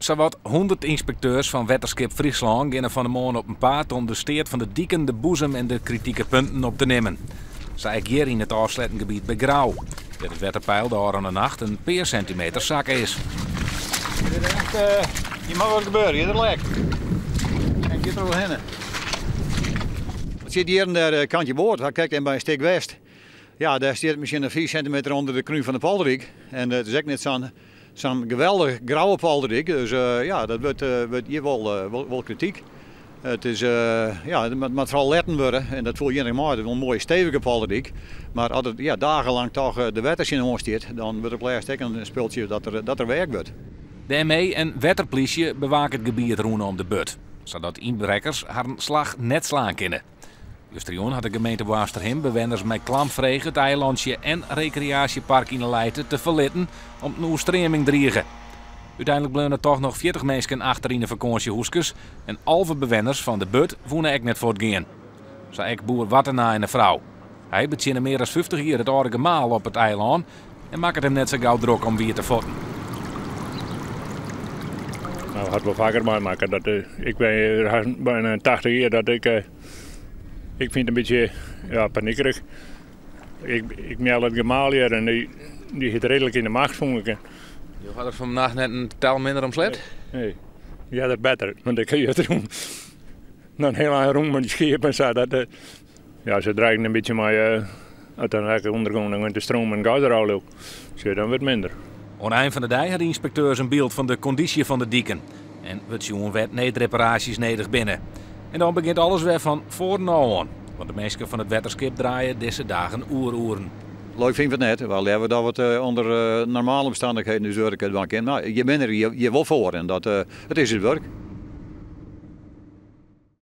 Zowat 100 inspecteurs van Wetterskip Friesland gaan van de morgen op een paard om de steert van de dieken, de boezem en de kritieke punten op te nemen. Zij ik hier in het afslettengebied bij Grauw. Dit het wetterpeil de aan de nacht een paar centimeter zak is. Hier mag wat gebeuren, hier is lek. En je er wel heen. Het zit hier aan de kantje boord, waar kijkt en bij een stuk west. Ja, daar staat misschien 4 centimeter onder de kruin van de polderdiek. En het is ook net zo'n geweldig grauwe polderdiek. Dus ja, dat wordt hier wel kritiek. Het is, ja, het moet vooral letten worden. En dat voel je helemaal. Het is wel een mooie stevige polderdiek. Maar als het dagenlang toch de wetters in de hand staat, dan wordt het plastic een speeltje dat er werk wordt. De ME en wetterpolitie bewaken het gebied rondom de but, zodat inbrekkers haar slag net slaan kunnen. Justrion had de gemeente Waasterhem bewoners met klamvregen het eilandje en recreatiepark in de Leiden te verlitten om een oerstreming te dreigen. Uiteindelijk bleven er toch nog 40 mensen achter in de vakantiehoeskes en halve bewoners van de but wonen ook net voortgaan. Zei ik boer Wattenaar en een vrouw. Hij bezinnen meer dan 50 jaar het oude maal op het eiland en maakt het hem net zo gauw druk om weer te votten. Nou, had wel vaker meemaken. Ik ben bijna 80 jaar dat ik vind het een beetje paniekerig. Ik meld het gemaal hier en die zit redelijk in de macht, vond ik. Je had er vandaag net een tel minder om sled? Nee, ja, dat is beter, want dan kun je het doen. Dan heel lang rond met die schepen en zo. Ze dreigen een beetje maar uiteindelijk ondergaan met de stroom en gas er al op. Dus dan wordt minder. Aan het eind van de dag hadden de inspecteurs een beeld van de conditie van de dieken. En wat jongen werd reparaties nedig binnen. En dan begint alles weer van voor nou aan. Want de mensen van het Wetterskip draaien deze dagen oeroeren. Leuk vind ik het net. Wel hebben we dat wat onder normale omstandigheden dus werken. Maar je bent er je wel voor en dat het is het werk.